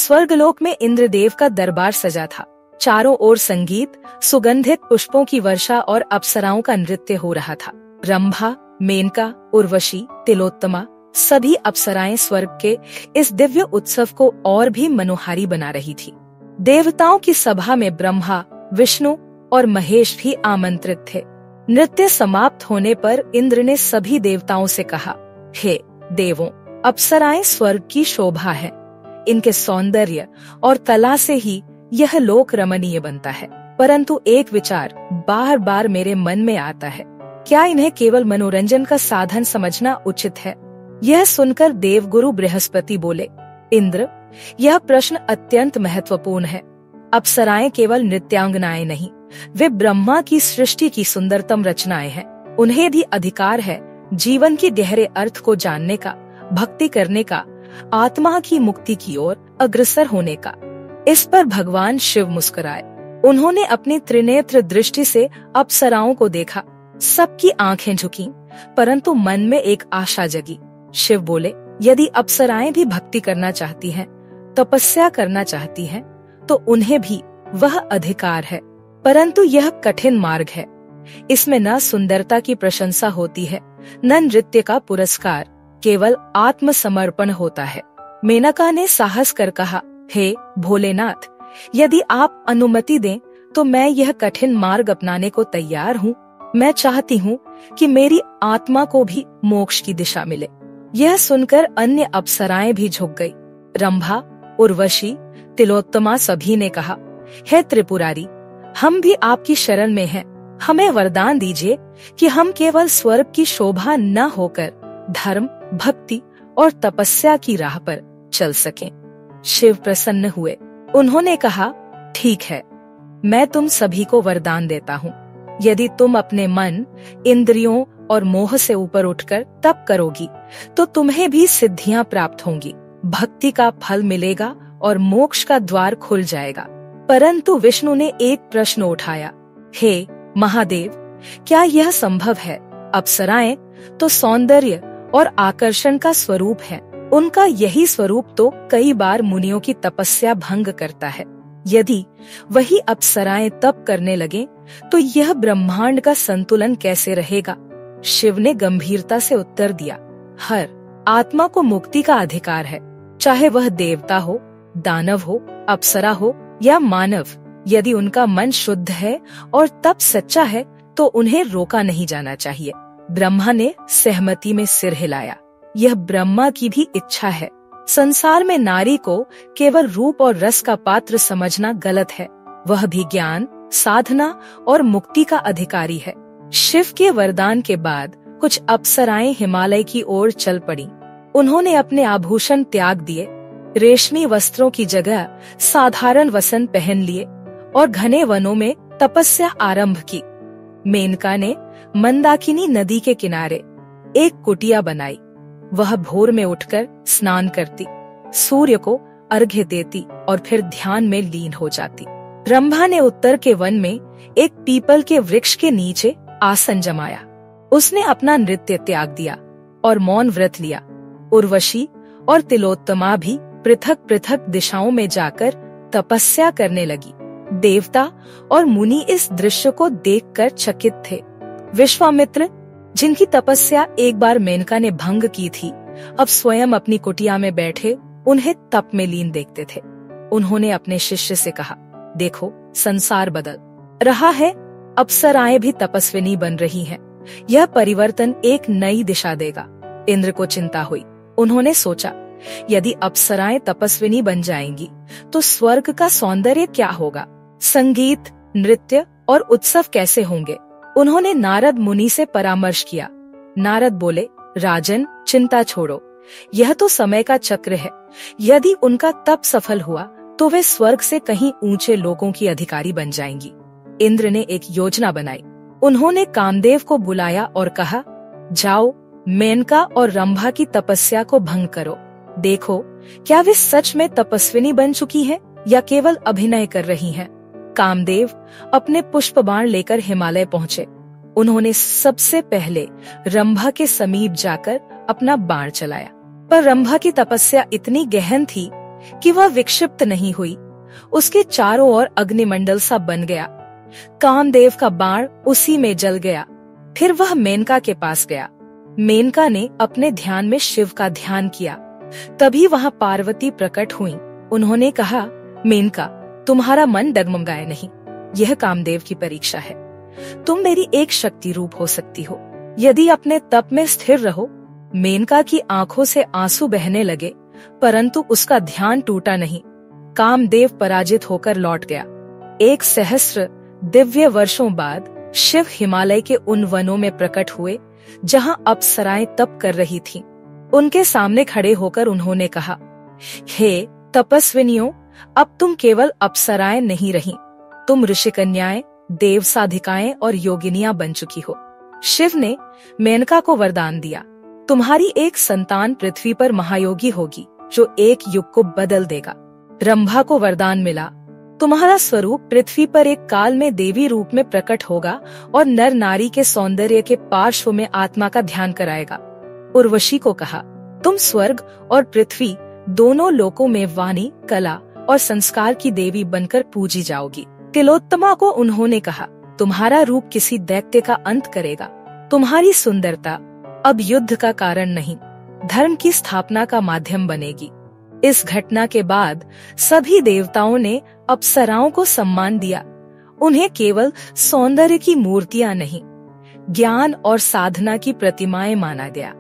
स्वर्गलोक में इंद्रदेव का दरबार सजा था। चारों ओर संगीत, सुगंधित पुष्पों की वर्षा और अप्सराओं का नृत्य हो रहा था। रंभा, मेनका, उर्वशी, तिलोत्तमा सभी अप्सराएं स्वर्ग के इस दिव्य उत्सव को और भी मनोहारी बना रही थी। देवताओं की सभा में ब्रह्मा, विष्णु और महेश भी आमंत्रित थे। नृत्य समाप्त होने पर इंद्र ने सभी देवताओं से कहा, हे देवों, अप्सराएं स्वर्ग की शोभा है। इनके सौंदर्य और कला से ही यह लोक रमणीय बनता है। परंतु एक विचार बार बार मेरे मन में आता है, क्या इन्हें केवल मनोरंजन का साधन समझना उचित है? यह सुनकर देवगुरु बृहस्पति बोले, इंद्र, यह प्रश्न अत्यंत महत्वपूर्ण है। अप्सराएं केवल नृत्यांगनाएं नहीं, वे ब्रह्मा की सृष्टि की सुंदरतम रचनाएं हैं। उन्हें भी अधिकार है जीवन के गहरे अर्थ को जानने का, भक्ति करने का, आत्मा की मुक्ति की ओर अग्रसर होने का। इस पर भगवान शिव मुस्कुराए। उन्होंने अपनी त्रिनेत्र दृष्टि से अप्सराओं को देखा। सबकी आंखें झुकीं, परंतु मन में एक आशा जगी। शिव बोले, यदि अप्सराएं भी भक्ति करना चाहती हैं, तपस्या करना चाहती हैं, तो उन्हें भी वह अधिकार है। परंतु यह कठिन मार्ग है। इसमें न सुंदरता की प्रशंसा होती है, न नृत्य का पुरस्कार, केवल आत्मसमर्पण होता है। मेनका ने साहस कर कहा, हे भोलेनाथ, यदि आप अनुमति दें तो मैं यह कठिन मार्ग अपनाने को तैयार हूँ। मैं चाहती हूँ कि मेरी आत्मा को भी मोक्ष की दिशा मिले। यह सुनकर अन्य अप्सराएं भी झुक गई। रंभा, उर्वशी, तिलोत्तमा सभी ने कहा, हे त्रिपुरारी, हम भी आपकी शरण में हैं। हमें वरदान दीजिए कि हम केवल स्वर्ग की शोभा न होकर धर्म, भक्ति और तपस्या की राह पर चल सकें। शिव प्रसन्न हुए। उन्होंने कहा, ठीक है, मैं तुम सभी को वरदान देता हूँ। यदि तुम अपने मन, इंद्रियों और मोह से ऊपर उठकर तप करोगी, तो तुम्हें भी सिद्धियां प्राप्त होंगी, भक्ति का फल मिलेगा और मोक्ष का द्वार खुल जाएगा। परंतु विष्णु ने एक प्रश्न उठाया, हे महादेव, क्या यह संभव है? अप्सराएं तो सौंदर्य और आकर्षण का स्वरूप है। उनका यही स्वरूप तो कई बार मुनियों की तपस्या भंग करता है। यदि वही अप्सराएं तप करने लगे, तो यह ब्रह्मांड का संतुलन कैसे रहेगा? शिव ने गंभीरता से उत्तर दिया, हर आत्मा को मुक्ति का अधिकार है, चाहे वह देवता हो, दानव हो, अप्सरा हो या मानव। यदि उनका मन शुद्ध है और तप सच्चा है, तो उन्हें रोका नहीं जाना चाहिए। ब्रह्मा ने सहमति में सिर हिलाया। यह ब्रह्मा की भी इच्छा है। संसार में नारी को केवल रूप और रस का पात्र समझना गलत है। वह भी ज्ञान, साधना और मुक्ति का अधिकारी है। शिव के वरदान के बाद कुछ अप्सराएं हिमालय की ओर चल पड़ी। उन्होंने अपने आभूषण त्याग दिए, रेशमी वस्त्रों की जगह साधारण वस्त्र पहन लिए और घने वनों में तपस्या आरंभ की। मेनका ने मंदाकिनी नदी के किनारे एक कुटिया बनाई। वह भोर में उठकर स्नान करती, सूर्य को अर्घ्य देती और फिर ध्यान में लीन हो जाती। रंभा ने उत्तर के वन में एक पीपल के वृक्ष के नीचे आसन जमाया। उसने अपना नृत्य त्याग दिया और मौन व्रत लिया। उर्वशी और तिलोत्तमा भी पृथक पृथक दिशाओं में जाकर तपस्या करने लगी। देवता और मुनि इस दृश्य को देखकर चकित थे। विश्वामित्र, जिनकी तपस्या एक बार मेनका ने भंग की थी, अब स्वयं अपनी कुटिया में बैठे उन्हें तप में लीन देखते थे। उन्होंने अपने शिष्य से कहा, देखो, संसार बदल रहा है, अप्सराएं भी तपस्विनी बन रही हैं। यह परिवर्तन एक नई दिशा देगा। इंद्र को चिंता हुई। उन्होंने सोचा, यदि अप्सराएं तपस्विनी बन जाएंगी, तो स्वर्ग का सौंदर्य क्या होगा? संगीत, नृत्य और उत्सव कैसे होंगे? उन्होंने नारद मुनि से परामर्श किया। नारद बोले, राजन, चिंता छोड़ो, यह तो समय का चक्र है। यदि उनका तप सफल हुआ, तो वे स्वर्ग से कहीं ऊंचे लोगों की अधिकारी बन जाएंगी। इंद्र ने एक योजना बनाई। उन्होंने कामदेव को बुलाया और कहा, जाओ, मेनका और रंभा की तपस्या को भंग करो। देखो, क्या वे सच में तपस्विनी बन चुकी हैं या केवल अभिनय कर रही हैं? कामदेव अपने पुष्प बाण लेकर हिमालय पहुँचे। उन्होंने सबसे पहले रंभा के समीप जाकर अपना बाण चलाया, पर रंभा की तपस्या इतनी गहन थी कि वह विक्षिप्त नहीं हुई। उसके चारों ओर अग्निमंडल सा बन गया। कामदेव का बाण उसी में जल गया। फिर वह मेनका के पास गया। मेनका ने अपने ध्यान में शिव का ध्यान किया। तभी वहां पार्वती प्रकट हुई। उन्होंने कहा, मेनका, तुम्हारा मन डगमगाए नहीं। यह कामदेव की परीक्षा है। तुम मेरी एक शक्ति रूप हो सकती हो, यदि अपने तप में स्थिर रहो। मेनका की आंखों से आंसू बहने लगे, परंतु उसका ध्यान टूटा नहीं। कामदेव पराजित होकर लौट गया। 1 सहस्त्र दिव्य वर्षों बाद शिव हिमालय के उन वनों में प्रकट हुए जहां अप्सराएं तप कर रही थीं। उनके सामने खड़े होकर उन्होंने कहा, हे तपस्विनियों, अब तुम केवल अप्सराएं नहीं रही, तुम ऋषिकन्याएं, देव साधिकाएं और योगिनियां बन चुकी हो। शिव ने मेनका को वरदान दिया, तुम्हारी एक संतान पृथ्वी पर महायोगी होगी जो एक युग को बदल देगा। रंभा को वरदान मिला, तुम्हारा स्वरूप पृथ्वी पर एक काल में देवी रूप में प्रकट होगा और नर नारी के सौंदर्य के पार्श्व में आत्मा का ध्यान कराएगा। उर्वशी को कहा, तुम स्वर्ग और पृथ्वी दोनों लोकों में वाणी, कला और संस्कार की देवी बनकर पूजी जाओगी। तिलोत्तमा को उन्होंने कहा, तुम्हारा रूप किसी दैत्य का अंत करेगा। तुम्हारी सुंदरता अब युद्ध का कारण नहीं, धर्म की स्थापना का माध्यम बनेगी। इस घटना के बाद सभी देवताओं ने अप्सराओं को सम्मान दिया। उन्हें केवल सौंदर्य की मूर्तियां नहीं, ज्ञान और साधना की प्रतिमाएं माना गया।